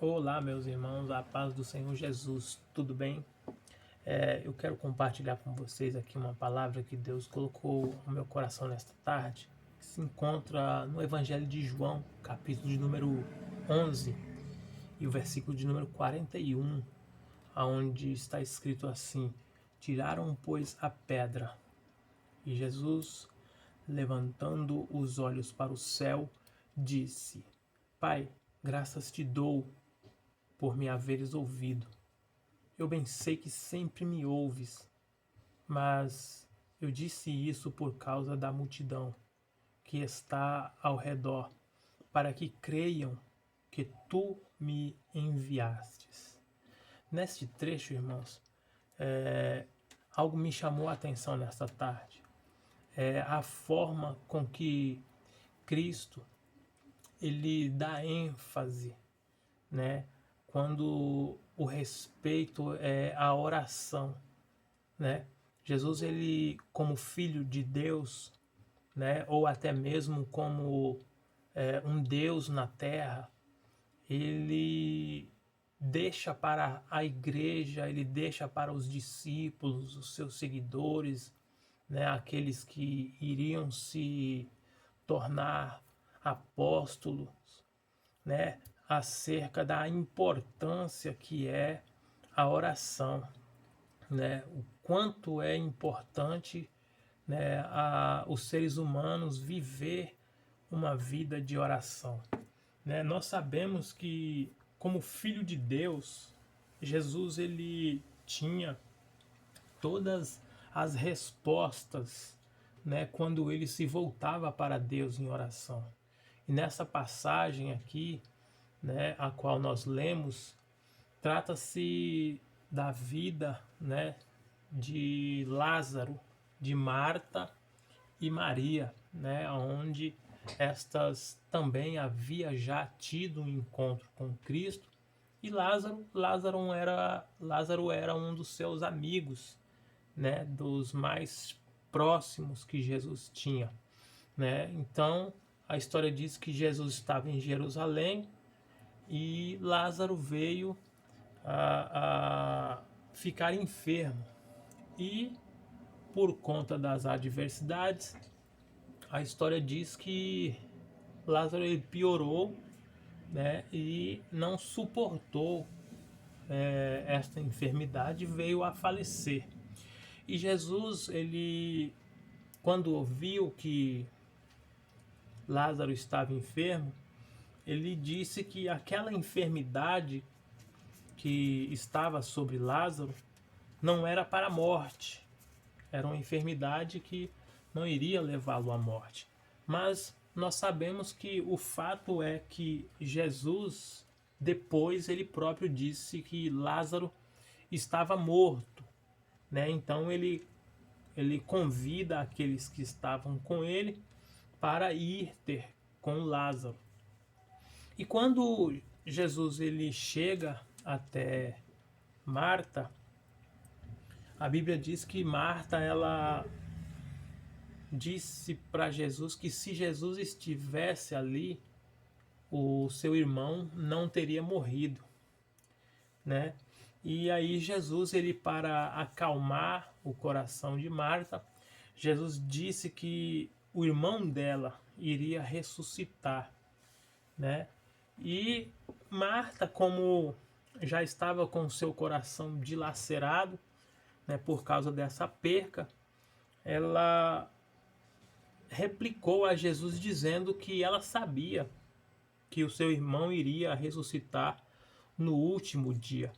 Olá, meus irmãos, a paz do Senhor Jesus, tudo bem? Eu quero compartilhar com vocês aqui uma palavra que Deus colocou no meu coração nesta tarde, que se encontra no Evangelho de João, capítulo de número 11 e o versículo de número 41, onde está escrito assim: Tiraram, pois, a pedra, e Jesus, levantando os olhos para o céu, disse: Pai, graças te dou por me haveres ouvido. Eu bem sei que sempre me ouves, mas eu disse isso por causa da multidão que está ao redor, para que creiam que tu me enviastes. Neste trecho, irmãos, algo me chamou a atenção nesta tarde. É a forma com que Cristo ele dá ênfase, né? Quando o respeito é a oração, né? Jesus, ele como filho de Deus, né? Ou até mesmo como um Deus na terra, ele deixa para a igreja, ele deixa para os discípulos, os seus seguidores, né? Aqueles que iriam se tornar apóstolos, né, acerca da importância que é a oração, né, o quanto é importante, né, os seres humanos viver uma vida de oração, né? Nós sabemos que como filho de Deus, Jesus ele tinha todas as respostas, né, quando ele se voltava para Deus em oração. E nessa passagem aqui, né, a qual nós lemos, trata-se da vida, né, de Lázaro, de Marta e Maria, né, onde estas também havia já tido um encontro com Cristo. E Lázaro era um dos seus amigos, né, dos mais próximos que Jesus tinha, né? Então a história diz que Jesus estava em Jerusalém e Lázaro veio a ficar enfermo. E por conta das adversidades, a história diz que Lázaro ele piorou, né, e não suportou esta enfermidade, veio a falecer. E Jesus, ele, quando ouviu que Lázaro estava enfermo, ele disse que aquela enfermidade que estava sobre Lázaro não era para a morte, era uma enfermidade que não iria levá-lo à morte. Mas nós sabemos que o fato é que Jesus, depois, ele próprio disse que Lázaro estava morto, né? Então ele convida aqueles que estavam com ele para ir ter com Lázaro. E quando Jesus ele chega até Marta, a Bíblia diz que Marta ela disse para Jesus que se Jesus estivesse ali, o seu irmão não teria morrido, né? E aí Jesus ele para acalmar o coração de Marta, Jesus disse que o irmão dela iria ressuscitar, né? E Marta, como já estava com seu coração dilacerado, né, por causa dessa perca, ela replicou a Jesus dizendo que ela sabia que o seu irmão iria ressuscitar no último dia.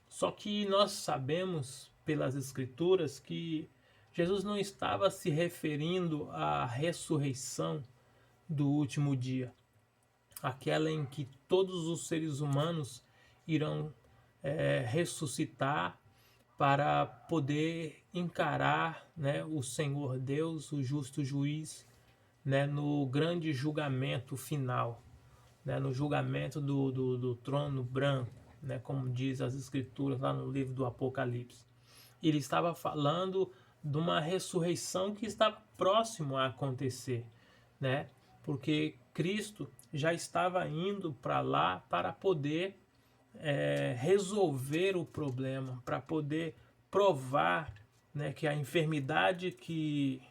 Só que nós sabemos pelas Escrituras que Jesus não estava se referindo à ressurreição do último dia, aquela em que todos os seres humanos irão ressuscitar para poder encarar, né, o Senhor Deus, o justo juiz, né, no grande julgamento final, né, no julgamento do trono branco, né, como diz as Escrituras lá no livro do Apocalipse. Ele estava falando de uma ressurreição que estava próximo a acontecer, né? Porque Cristo já estava indo para lá para poder resolver o problema, para poder provar, né, que a enfermidade que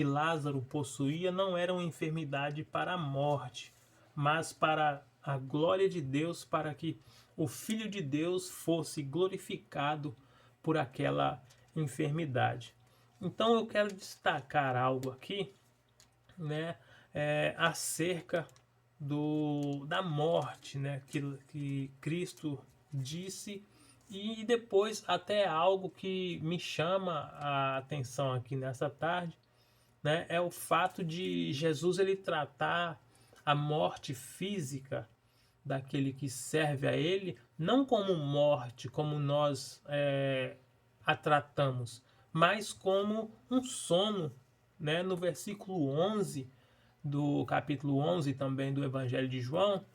Lázaro possuía não era uma enfermidade para a morte, mas para a glória de Deus, para que o Filho de Deus fosse glorificado por aquela enfermidade. Então eu quero destacar algo aqui, né, acerca da morte, né, que Cristo disse, e depois até algo que me chama a atenção aqui nessa tarde, né, é o fato de Jesus ele tratar a morte física daquele que serve a ele, não como morte, como nós a tratamos, mas como um sono, né? No versículo 11 do capítulo 11 também do Evangelho de João,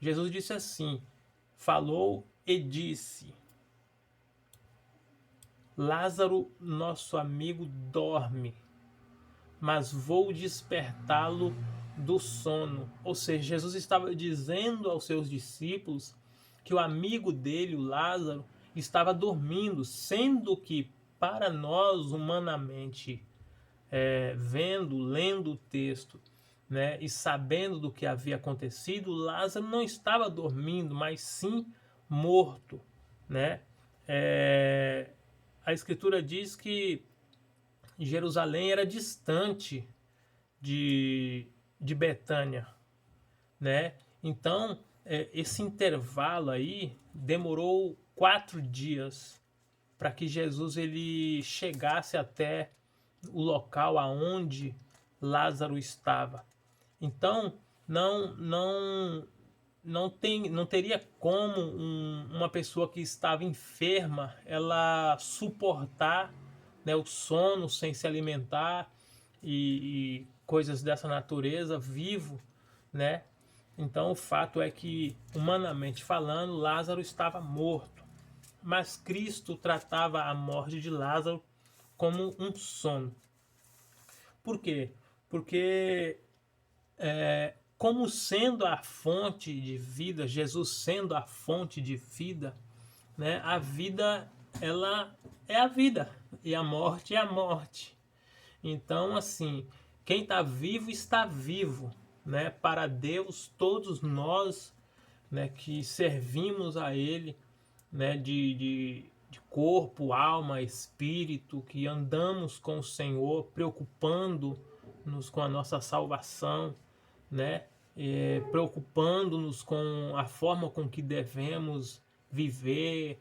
Jesus disse assim, falou e disse, Lázaro, nosso amigo, dorme, mas vou despertá-lo do sono. Ou seja, Jesus estava dizendo aos seus discípulos que o amigo dele, o Lázaro, estava dormindo, sendo que para nós, humanamente, vendo, lendo o texto, né, e sabendo do que havia acontecido, Lázaro não estava dormindo, mas sim morto, né? A Escritura diz que Jerusalém era distante de Betânia, né? Então, esse intervalo aí demorou 4 dias para que Jesus ele chegasse até o local aonde Lázaro estava. Então, não teria como uma pessoa que estava enferma ela suportar, né, o sono sem se alimentar e coisas dessa natureza vivo, né? Então o fato é que, humanamente falando, Lázaro estava morto, mas Cristo tratava a morte de Lázaro como um sono. Por quê? Porque como sendo a fonte de vida, Jesus sendo a fonte de vida, né? A vida ela é a vida e a morte é a morte. Então, assim, quem está vivo, né? Para Deus, todos nós, né, que servimos a Ele, né, de corpo, alma, espírito, que andamos com o Senhor, preocupando-nos com a nossa salvação, né, preocupando-nos com a forma com que devemos viver,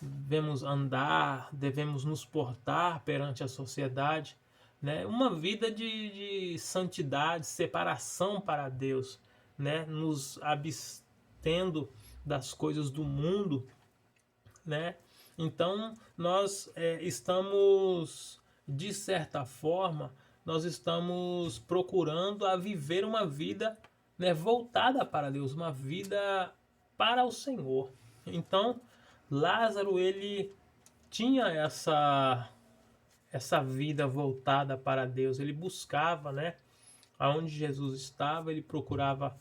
devemos andar, devemos nos portar perante a sociedade, né? Uma vida de santidade, separação para Deus, né? Nos abstendo das coisas do mundo, né? Então nós estamos, de certa forma, nós estamos procurando a viver uma vida, né, voltada para Deus, uma vida para o Senhor. Então Lázaro ele tinha essa vida voltada para Deus. Ele buscava, né, aonde Jesus estava, ele procurava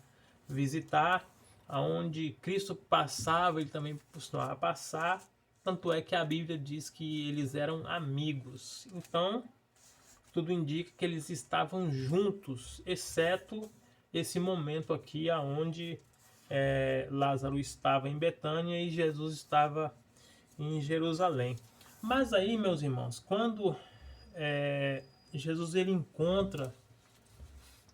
visitar, aonde Cristo passava, ele também costumava passar. Tanto é que a Bíblia diz que eles eram amigos. Então, tudo indica que eles estavam juntos, exceto esse momento aqui aonde Lázaro estava em Betânia e Jesus estava em Jerusalém. Mas aí, meus irmãos, quando Jesus ele encontra,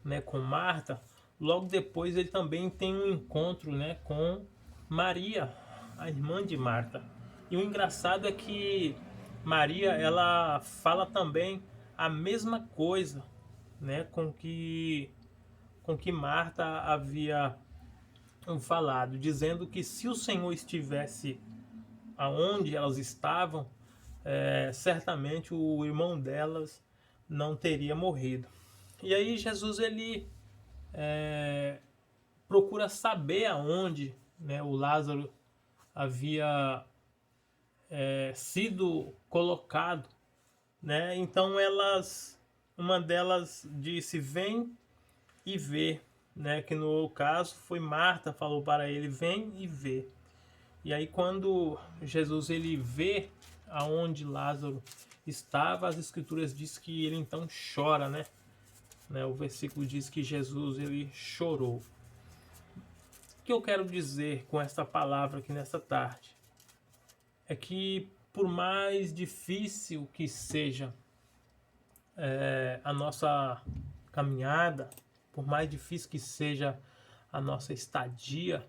né, com Marta, logo depois ele também tem um encontro, né, com Maria, a irmã de Marta. E o engraçado é que Maria ela fala também a mesma coisa, né, com que Marta havia falado, dizendo que se o Senhor estivesse aonde elas estavam, certamente o irmão delas não teria morrido. E aí Jesus ele procura saber aonde, né, o Lázaro havia sido colocado, né? Então uma delas disse: vem e vê, né? Que no caso foi Marta, falou para ele, vem e vê. E aí quando Jesus ele vê aonde Lázaro estava, as escrituras diz que ele então chora, né? O versículo diz que Jesus ele chorou. O que eu quero dizer com essa palavra aqui nessa tarde é que por mais difícil que seja a nossa caminhada, por mais difícil que seja a nossa estadia,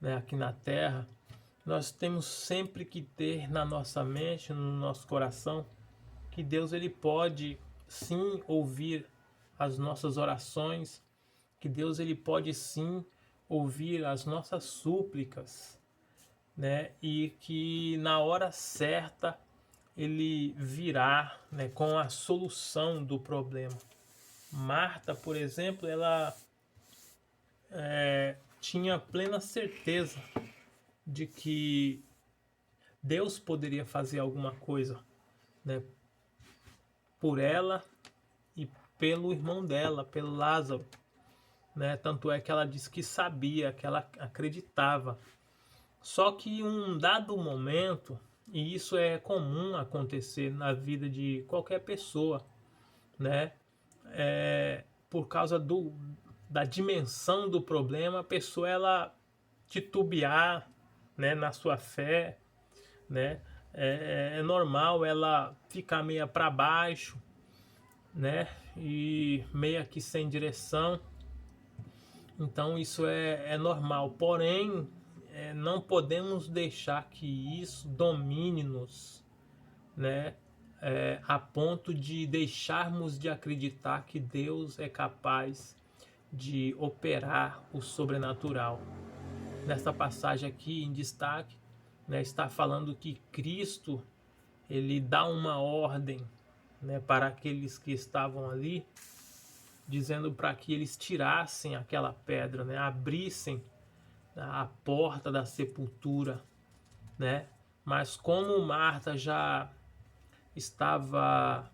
né, aqui na Terra, nós temos sempre que ter na nossa mente, no nosso coração, que Deus ele pode sim ouvir as nossas orações, que Deus ele pode sim ouvir as nossas súplicas, né? E que na hora certa ele virá, né, com a solução do problema. Marta, por exemplo, ela tinha plena certeza de que Deus poderia fazer alguma coisa, né, por ela e pelo irmão dela, pelo Lázaro, né? Tanto é que ela disse que sabia, que ela acreditava. Só que um dado momento, e isso é comum acontecer na vida de qualquer pessoa, né? Por causa da dimensão do problema, a pessoa ela titubear, né, na sua fé, né? É normal ela ficar meia para baixo, né? E meia que sem direção. Então isso é normal. Porém, não podemos deixar que isso domine-nos, né? A ponto de deixarmos de acreditar que Deus é capaz de operar o sobrenatural. Nesta passagem aqui em destaque, né, está falando que Cristo ele dá uma ordem, né, para aqueles que estavam ali, dizendo para que eles tirassem aquela pedra, né, abrissem a porta da sepultura, né? Mas como Marta já estava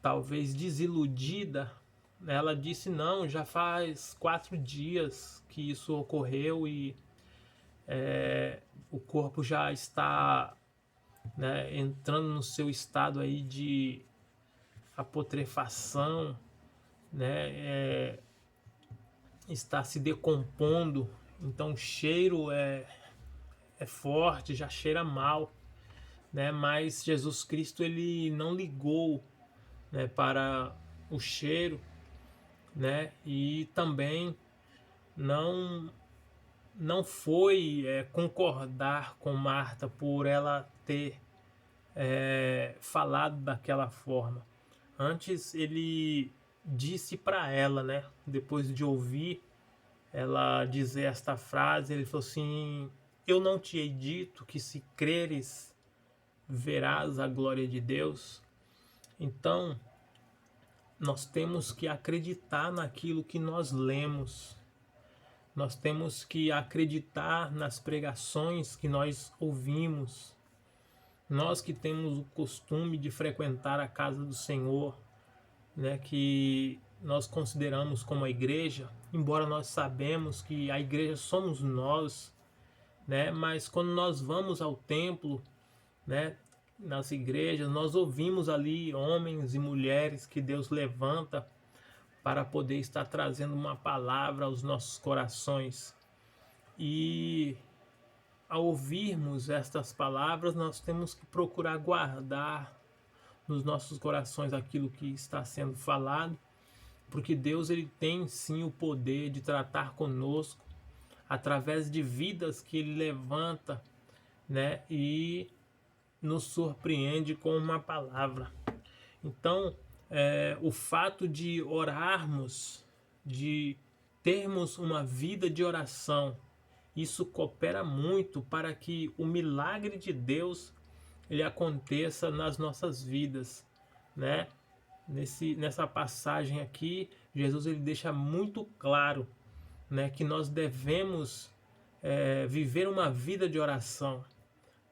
talvez desiludida, ela disse não, já faz 4 dias que isso ocorreu e o corpo já está, né, entrando no seu estado aí de apotrefação, né? Está se decompondo, então o cheiro é forte, já cheira mal, né? Mas Jesus Cristo ele não ligou, né, para o cheiro, né? E também não foi concordar com Marta por ela ter falado daquela forma. Antes ele disse para ela, né? Depois de ouvir ela dizer esta frase, ele falou assim: eu não te hei dito que se creres verás a glória de Deus? Então nós temos que acreditar naquilo que nós lemos. Nós temos que acreditar nas pregações que nós ouvimos. Nós que temos o costume de frequentar a casa do Senhor, né, que nós consideramos como a igreja, embora nós sabemos que a igreja somos nós, né, mas quando nós vamos ao templo, né, nas igrejas, nós ouvimos ali homens e mulheres que Deus levanta para poder estar trazendo uma palavra aos nossos corações. E ao ouvirmos estas palavras, nós temos que procurar guardar nos nossos corações aquilo que está sendo falado, porque Deus ele tem sim o poder de tratar conosco através de vidas que ele levanta, né, e nos surpreende com uma palavra. Então, o fato de orarmos, de termos uma vida de oração, isso coopera muito para que o milagre de Deus ele aconteça nas nossas vidas, né? Nessa passagem aqui, Jesus ele deixa muito claro, né, que nós devemos viver uma vida de oração,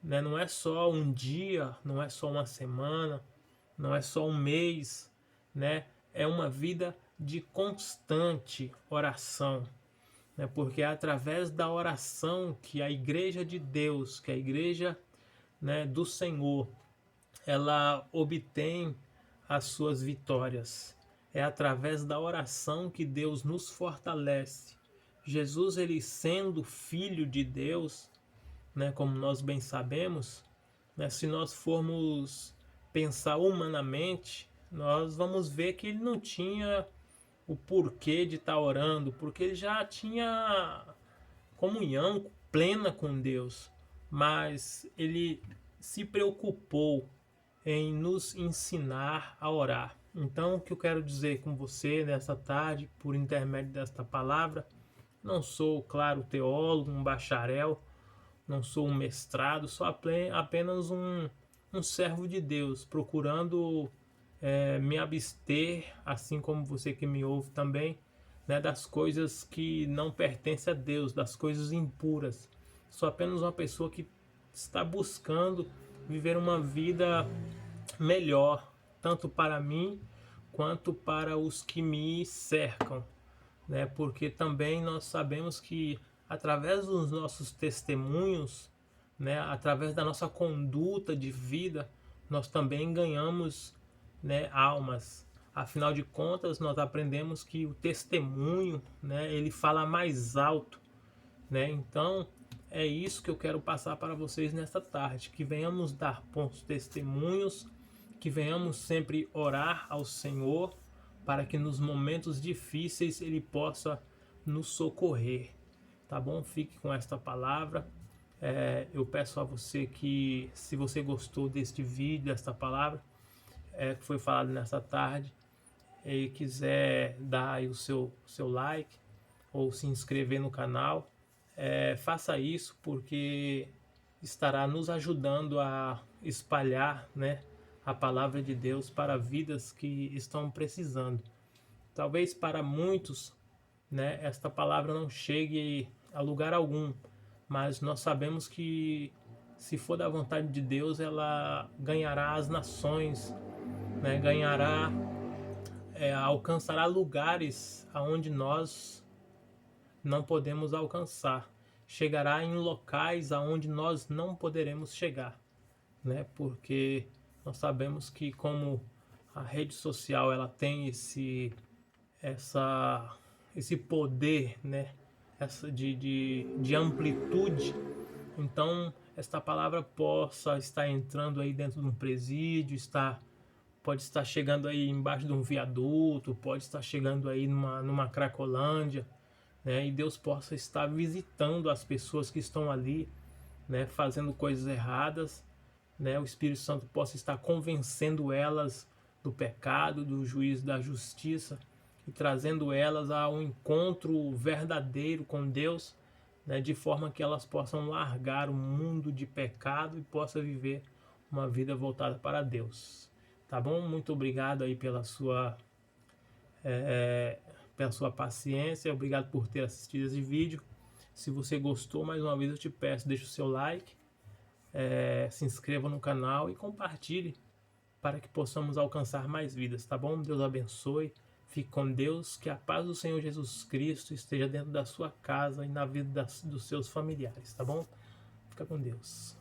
né? Não é só um dia, não é só uma semana, não é só um mês, né? É uma vida de constante oração, né? Porque é através da oração que a igreja de Deus, que a igreja, né, do Senhor, ela obtém as suas vitórias. É através da oração que Deus nos fortalece. Jesus, ele sendo filho de Deus, né, como nós bem sabemos, né, se nós formos pensar humanamente, nós vamos ver que ele não tinha o porquê de estar orando, porque ele já tinha comunhão plena com Deus, mas ele se preocupou em nos ensinar a orar. Então, o que eu quero dizer com você nessa tarde, por intermédio desta palavra, não sou, claro, teólogo, um bacharel, não sou um mestrado, sou apenas um servo de Deus, procurando me abster, assim como você que me ouve também, né, das coisas que não pertencem a Deus, das coisas impuras. Sou apenas uma pessoa que está buscando viver uma vida melhor, tanto para mim quanto para os que me cercam, né? Porque também nós sabemos que através dos nossos testemunhos, né, através da nossa conduta de vida, nós também ganhamos, né, almas. Afinal de contas, nós aprendemos que o testemunho, né, ele fala mais alto, né? Então, é isso que eu quero passar para vocês nesta tarde, que venhamos dar bons testemunhos, que venhamos sempre orar ao Senhor, para que nos momentos difíceis Ele possa nos socorrer, tá bom? Fique com esta palavra. Eu peço a você que, se você gostou deste vídeo, desta palavra, que foi falado nesta tarde, e quiser dar aí o seu like, ou se inscrever no canal, faça isso, porque estará nos ajudando a espalhar, né, a palavra de Deus para vidas que estão precisando. Talvez para muitos, né, esta palavra não chegue a lugar algum, mas nós sabemos que, se for da vontade de Deus, ela ganhará as nações, né, alcançará lugares aonde nós não podemos alcançar, chegará em locais aonde nós não poderemos chegar, né? Porque nós sabemos que, como a rede social ela tem esse poder, né? De amplitude, então esta palavra possa estar entrando aí dentro de um presídio, pode estar chegando aí embaixo de um viaduto, pode estar chegando aí numa Cracolândia, né? E Deus possa estar visitando as pessoas que estão ali, né, fazendo coisas erradas, né? O Espírito Santo possa estar convencendo elas do pecado, do juízo, da justiça, e trazendo elas a um encontro verdadeiro com Deus, né, de forma que elas possam largar o mundo de pecado e possam viver uma vida voltada para Deus. Tá bom? Muito obrigado aí pela sua paciência, obrigado por ter assistido esse vídeo. Se você gostou, mais uma vez eu te peço, deixe o seu like, se inscreva no canal e compartilhe, para que possamos alcançar mais vidas, tá bom? Deus abençoe, fique com Deus, que a paz do Senhor Jesus Cristo esteja dentro da sua casa e na vida dos seus familiares, tá bom? Fica com Deus.